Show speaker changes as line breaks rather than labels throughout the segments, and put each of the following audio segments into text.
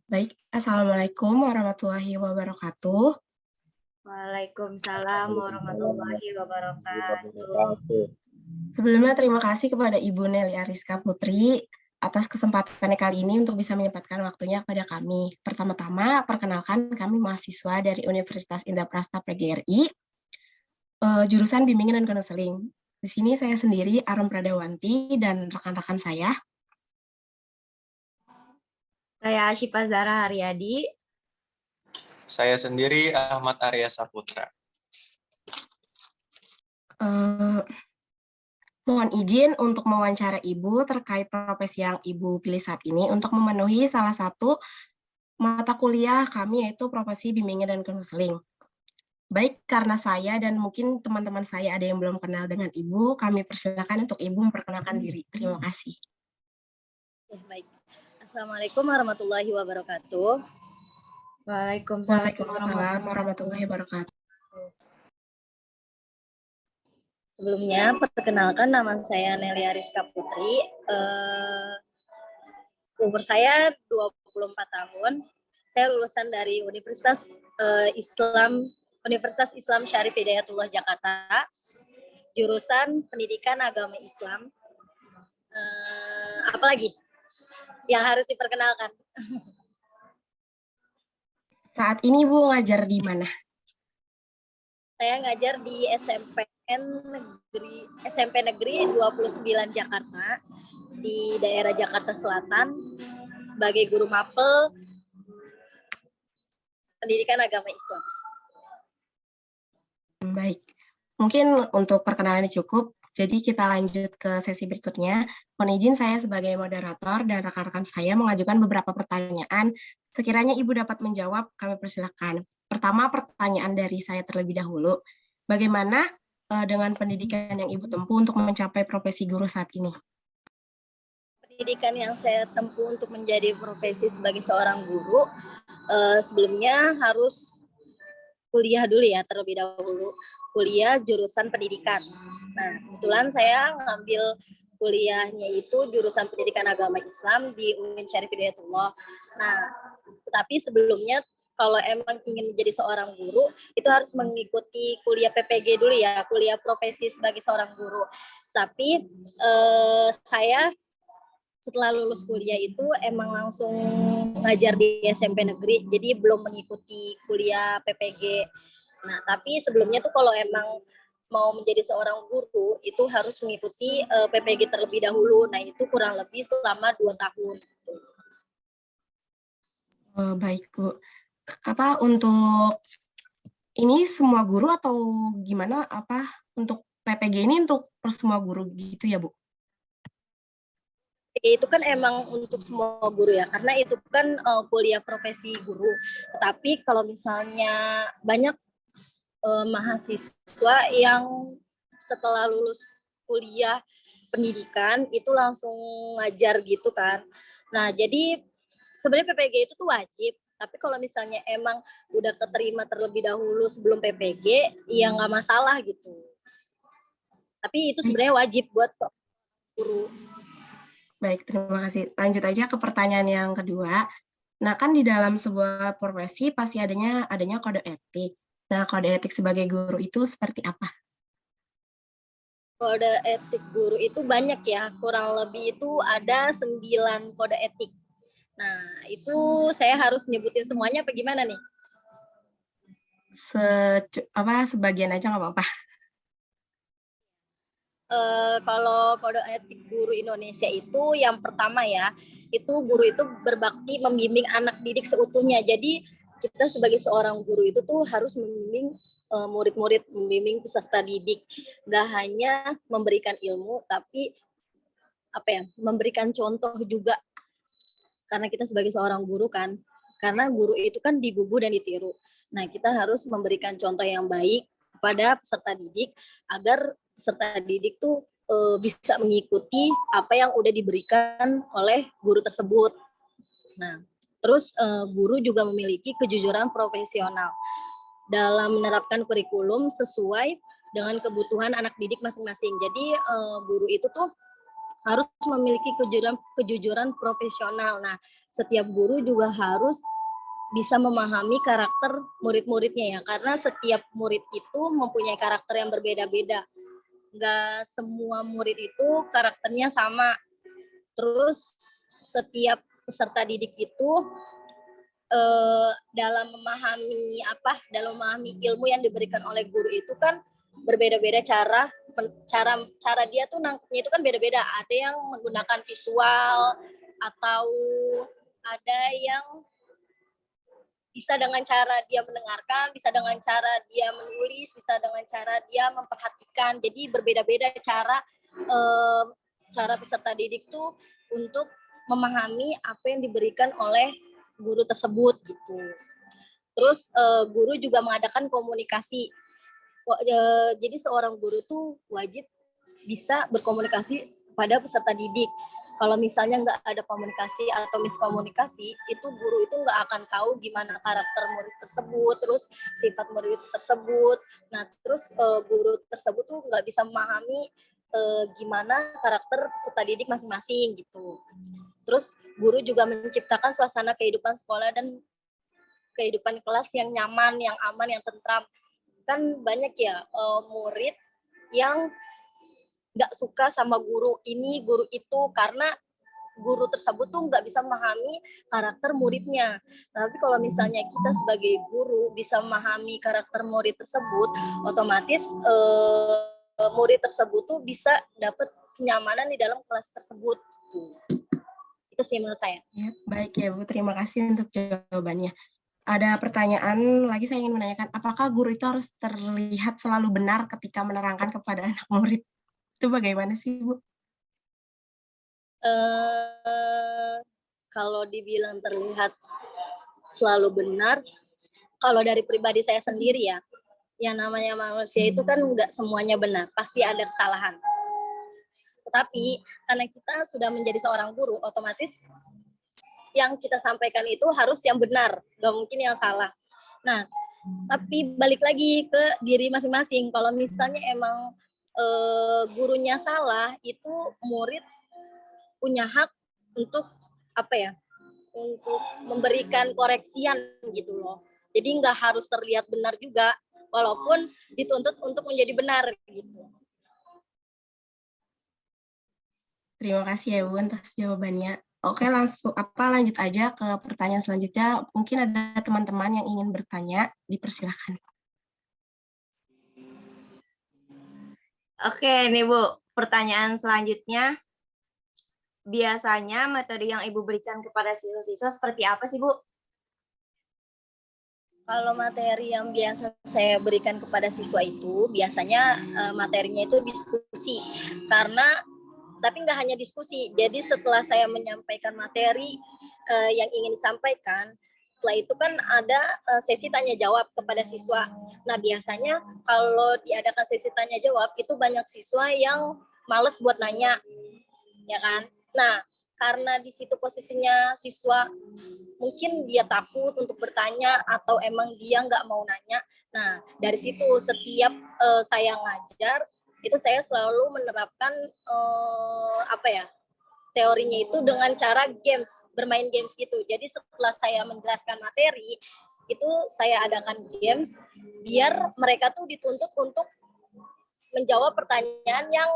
Baik, Assalamualaikum warahmatullahi wabarakatuh.
Waalaikumsalam warahmatullahi wabarakatuh.
Sebelumnya terima kasih kepada Ibu Nelly Ariska Putri atas kesempatannya kali ini untuk bisa menyempatkan waktunya kepada kami. Pertama-tama, perkenalkan kami mahasiswa dari Universitas Indah Prasta PGRI, jurusan Bimbingan dan Konseling. Di sini saya sendiri, Arum Pradawanti, dan rekan-rekan saya.
Saya Asyifa Zahra Haryadi.
Saya sendiri Ahmad Arya Saputra.
Mohon izin untuk mewawancara Ibu terkait profesi yang Ibu pilih saat ini untuk memenuhi salah satu mata kuliah kami, yaitu profesi bimbingan dan konseling. Baik, karena saya dan mungkin teman-teman saya ada yang belum kenal dengan Ibu, kami persilakan untuk Ibu memperkenalkan diri. Terima kasih.
Baik. Assalamualaikum warahmatullahi wabarakatuh.
Waalaikumsalam warahmatullahi wabarakatuh.
Sebelumnya, perkenalkan nama saya Nelly Ariska Putri. Umur saya 24 tahun. Saya lulusan dari Universitas Islam Syarif Hidayatullah Jakarta, jurusan Pendidikan Agama Islam. Apalagi yang harus diperkenalkan?
Saat ini Ibu ngajar di mana?
Saya ngajar di SMP Negeri 29 Jakarta, di daerah Jakarta Selatan, sebagai guru mapel Pendidikan Agama Islam.
Baik, mungkin untuk perkenalan ini cukup, jadi kita lanjut ke sesi berikutnya. Mohon izin saya sebagai moderator dan rekan-rekan saya mengajukan beberapa pertanyaan. Sekiranya Ibu dapat menjawab, kami persilakan. Pertama, pertanyaan dari saya terlebih dahulu. Bagaimana dengan pendidikan yang Ibu tempuh untuk mencapai profesi guru saat ini?
Pendidikan yang saya tempuh untuk menjadi profesi sebagai seorang guru, sebelumnya harus kuliah dulu ya, terlebih dahulu. Kuliah jurusan pendidikan. Nah, kebetulan saya ngambil kuliahnya itu jurusan Pendidikan Agama Islam di UIN Syarif Hidayatullah. Nah, tapi sebelumnya kalau emang ingin menjadi seorang guru, itu harus mengikuti kuliah PPG dulu ya, kuliah profesi sebagai seorang guru. Tapi saya setelah lulus kuliah itu emang langsung ngajar di SMP negeri, jadi belum mengikuti kuliah PPG. Nah, tapi sebelumnya tuh kalau emang mau menjadi seorang guru, itu harus mengikuti PPG terlebih dahulu. Nah, itu kurang lebih selama 2 tahun.
Baik, Bu. Apa untuk ini semua guru atau gimana? Apa untuk PPG ini untuk semua guru gitu ya, Bu?
Itu kan emang untuk semua guru ya, karena itu kan kuliah profesi guru. Tetapi kalau misalnya banyak mahasiswa yang setelah lulus kuliah pendidikan itu langsung ngajar gitu kan. Nah, jadi sebenarnya PPG itu tuh wajib, tapi kalau misalnya emang udah keterima terlebih dahulu sebelum PPG, ya nggak masalah gitu. Tapi itu sebenarnya wajib buat guru.
Baik, terima kasih. Lanjut aja ke pertanyaan yang kedua. Nah, kan di dalam sebuah profesi pasti adanya kode etik. Nah, kode etik sebagai guru itu seperti apa?
Kode etik guru itu banyak ya, kurang lebih itu ada 9 kode etik. Nah, itu saya harus nyebutin semuanya apa gimana nih?
Sebagian aja nggak apa-apa.
Kalau kode etik guru Indonesia itu yang pertama ya, itu guru itu berbakti membimbing anak didik seutuhnya. Jadi kita sebagai seorang guru itu tuh harus membimbing murid-murid, membimbing peserta didik. Gak hanya memberikan ilmu, tapi memberikan contoh juga. Karena kita sebagai seorang guru kan, karena guru itu kan digugu dan ditiru. Nah, kita harus memberikan contoh yang baik kepada peserta didik agar peserta didik tuh bisa mengikuti apa yang udah diberikan oleh guru tersebut. Nah, terus guru juga memiliki kejujuran profesional dalam menerapkan kurikulum sesuai dengan kebutuhan anak didik masing-masing. Jadi guru itu tuh harus memiliki kejujuran profesional. Nah, setiap guru juga harus bisa memahami karakter murid-muridnya ya, karena setiap murid itu mempunyai karakter yang berbeda-beda. Nggak semua murid itu karakternya sama. Terus setiap peserta didik itu dalam memahami ilmu yang diberikan oleh guru itu kan berbeda-beda cara dia tuh nangkepnya itu kan beda-beda. Ada yang menggunakan visual atau ada yang bisa dengan cara dia mendengarkan, bisa dengan cara dia menulis, bisa dengan cara dia memperhatikan. Jadi berbeda-beda cara peserta didik tuh untuk memahami apa yang diberikan oleh guru tersebut gitu. Terus guru juga mengadakan komunikasi. Jadi seorang guru tuh wajib bisa berkomunikasi kepada peserta didik. Kalau misalnya nggak ada komunikasi atau miskomunikasi, itu guru itu nggak akan tahu gimana karakter murid tersebut, terus sifat murid tersebut. Nah, terus guru tersebut tuh nggak bisa memahami gimana karakter peserta didik masing-masing gitu. Terus guru juga menciptakan suasana kehidupan sekolah dan kehidupan kelas yang nyaman, yang aman, yang tentram. Kan banyak ya murid yang nggak suka sama guru ini, guru itu, karena guru tersebut tuh nggak bisa memahami karakter muridnya. Tapi kalau misalnya kita sebagai guru bisa memahami karakter murid tersebut, otomatis murid tersebut tuh bisa dapat kenyamanan di dalam kelas tersebut. Itu sih menurut saya.
Ya, baik ya Bu, terima kasih untuk jawabannya. Ada pertanyaan lagi, saya ingin menanyakan, apakah guru itu harus terlihat selalu benar ketika menerangkan kepada anak murid? Itu bagaimana sih, Bu?
Kalau dibilang terlihat selalu benar, kalau dari pribadi saya sendiri ya, yang namanya manusia itu kan nggak semuanya benar, pasti ada kesalahan. Tetapi karena kita sudah menjadi seorang guru, otomatis yang kita sampaikan itu harus yang benar, nggak mungkin yang salah. Nah, tapi balik lagi ke diri masing-masing. Kalau misalnya emang gurunya salah, itu murid punya hak untuk untuk memberikan koreksian gitu loh. Jadi nggak harus terlihat benar juga, walaupun dituntut untuk menjadi benar gitu.
Terima kasih ya Bu atas jawabannya. Oke, lanjut aja ke pertanyaan selanjutnya. Mungkin ada teman-teman yang ingin bertanya, dipersilakan.
Oke nih Bu, pertanyaan selanjutnya. Biasanya materi yang Ibu berikan kepada siswa-siswa seperti apa sih Bu?
Kalau materi yang biasa saya berikan kepada siswa itu, biasanya materinya itu diskusi. Tapi nggak hanya diskusi, jadi setelah saya menyampaikan materi yang ingin disampaikan, setelah itu kan ada sesi tanya jawab kepada siswa. Nah, biasanya kalau diadakan sesi tanya jawab, itu banyak siswa yang males buat nanya, ya kan? Nah, karena di situ posisinya siswa mungkin dia takut untuk bertanya atau emang dia nggak mau nanya. Nah, dari situ setiap saya ngajar, itu saya selalu menerapkan teorinya itu dengan cara games, bermain games gitu. Jadi setelah saya menjelaskan materi, itu saya adakan games biar mereka tuh dituntut untuk menjawab pertanyaan yang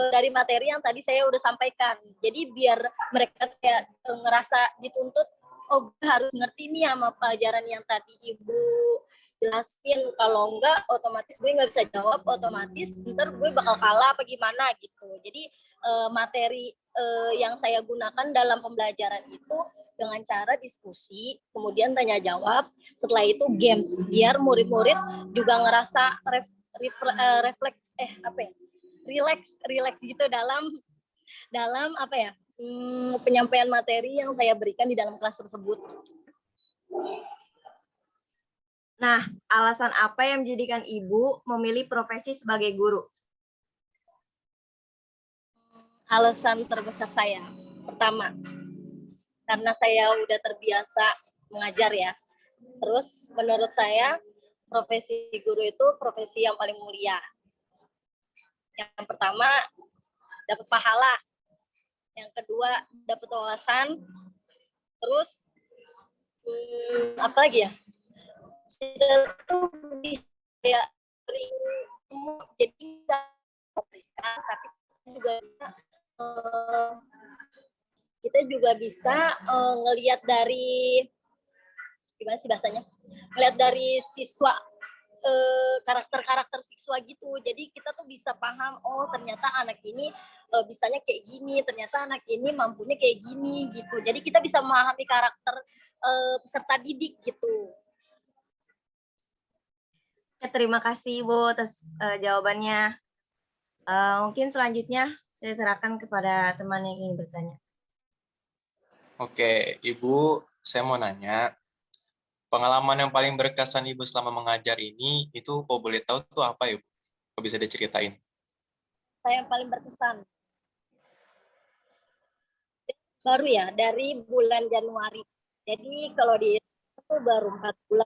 dari materi yang tadi saya udah sampaikan. Jadi biar mereka kayak ngerasa dituntut, oh gue harus ngerti nih sama pelajaran yang tadi Ibu jelasin. Kalau enggak, otomatis gue nggak bisa jawab, otomatis ntar gue bakal kalah apa gimana gitu. Jadi materi yang saya gunakan dalam pembelajaran itu dengan cara diskusi, kemudian tanya jawab, setelah itu games, biar murid-murid juga ngerasa relax gitu dalam penyampaian materi yang saya berikan di dalam kelas tersebut.
Nah, alasan apa yang menjadikan Ibu memilih profesi sebagai guru?
Alasan terbesar saya, pertama, karena saya udah terbiasa mengajar ya. Terus menurut saya profesi guru itu profesi yang paling mulia. Yang pertama, dapat pahala. Yang kedua dapat wawasan. Terus apa lagi ya? Kita tuh bisa kayak jadi mereka, tapi kita juga bisa ngelihat dari gimana sih bahasanya? Ngelihat dari siswa karakter-karakter siswa gitu. Jadi kita tuh bisa paham, oh ternyata anak ini bisanya kayak gini, ternyata anak ini mampunya kayak gini gitu. Jadi kita bisa memahami karakter peserta didik gitu.
Ya, terima kasih Ibu atas jawabannya. Mungkin selanjutnya saya serahkan kepada teman yang ingin bertanya.
Oke, Ibu, saya mau nanya, pengalaman yang paling berkesan Ibu selama mengajar ini, itu kok boleh tahu tuh apa Ibu? Kok bisa diceritain?
Saya yang paling berkesan. Baru ya, dari bulan Januari. Jadi kalau di itu baru 4 bulan.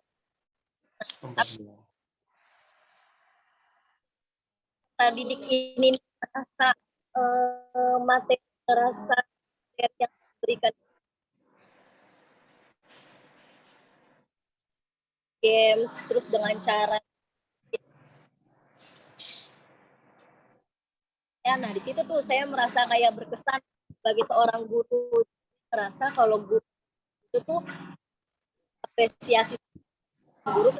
Didik ini merasa materi terasa yang diberikan games, terus dengan cara ya, nah di situ tuh saya merasa kayak berkesan sebagai seorang guru, merasa kalau guru itu tuh apresiasi guru.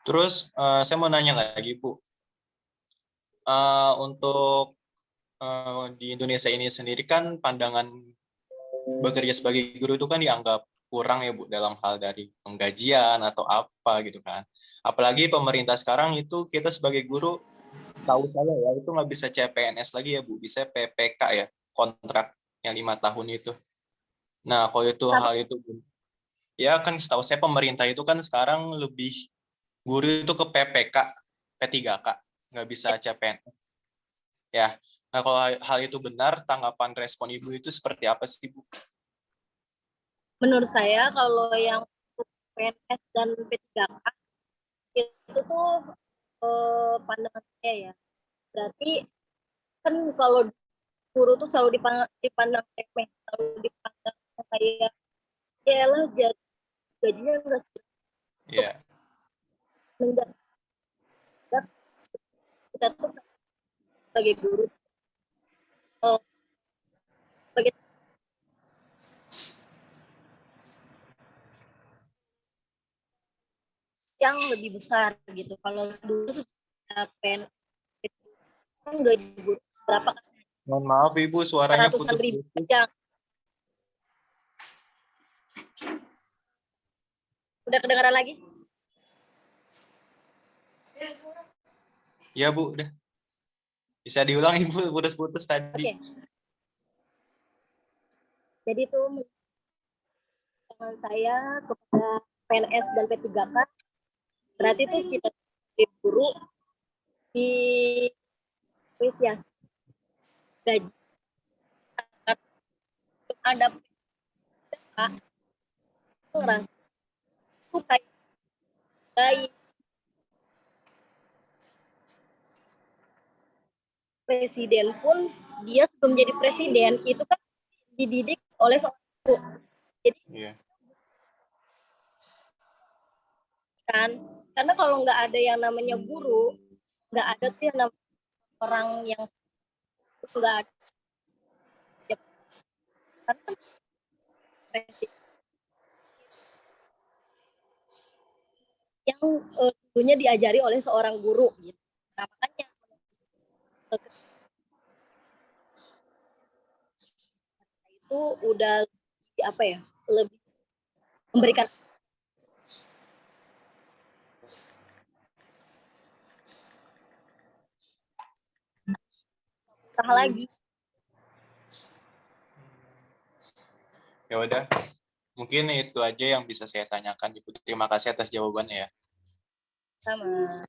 Terus saya mau nanya lagi Bu, untuk di Indonesia ini sendiri kan pandangan bekerja sebagai guru itu kan dianggap kurang ya Bu dalam hal dari penggajian atau apa gitu kan. Apalagi pemerintah sekarang itu kita sebagai guru, tahu saya ya, itu nggak bisa CPNS lagi ya Bu, bisa PPK ya, kontrak yang 5 tahun itu. Nah kalau itu hal itu ya kan setahu saya pemerintah itu kan sekarang lebih guru itu ke PPK, P3K, nggak bisa CPNS. Ya, nah kalau hal itu benar, tanggapan respon Ibu itu seperti apa sih Bu?
Menurut saya kalau yang PNS dan P3K itu tuh pandangan saya ya. Berarti kan kalau guru tuh selalu dipandang remeh, selalu dipandang kayak ya lah gajinya enggak
Iya.
menjaga kita tuh sebagai guru sebagai yang lebih besar gitu. Kalau dulu PNS kan gaji guru berapa kan?
Mohon maaf Ibu, suaranya
Ratusan ribu
putus-putus.
aja. Udah kedengaran lagi?
Iya Bu, udah. Bisa diulang Ibu, putus-putus tadi.
Oke. Jadi itu dengan saya kepada PNS dan P3K, berarti itu kita sebagai guru di apresiasi gaji. Ada P3K itu ngerasa itu kayak baik. Presiden pun dia sebelum jadi presiden itu kan dididik oleh seorang guru. Jadi kan, karena kalau nggak ada yang namanya guru, nggak ada tuh yang namanya orang yang nggak ada. Karena yang dulunya diajari oleh seorang guru gitu. Nah, makanya itu udah apa ya, lebih memberikan usaha lagi.
Ya udah, mungkin itu aja yang bisa saya tanyakan Ibu. Terima kasih atas jawabannya ya.
Sama.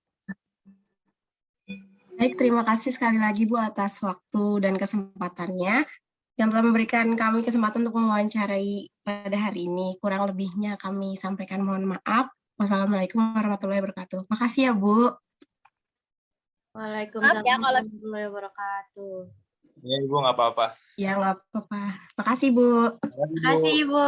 Baik, terima kasih sekali lagi Bu atas waktu dan kesempatannya yang telah memberikan kami kesempatan untuk mewawancarai pada hari ini. Kurang lebihnya kami sampaikan mohon maaf. Wassalamualaikum warahmatullahi wabarakatuh. Makasih ya, Bu.
Waalaikumsalam
Maaf ya kalau
warahmatullahi wabarakatuh.
Ya, Ibu nggak apa-apa.
Ya, nggak apa-apa. Makasih, Bu.
Terima kasih, Bu.
Terima kasih, Ibu.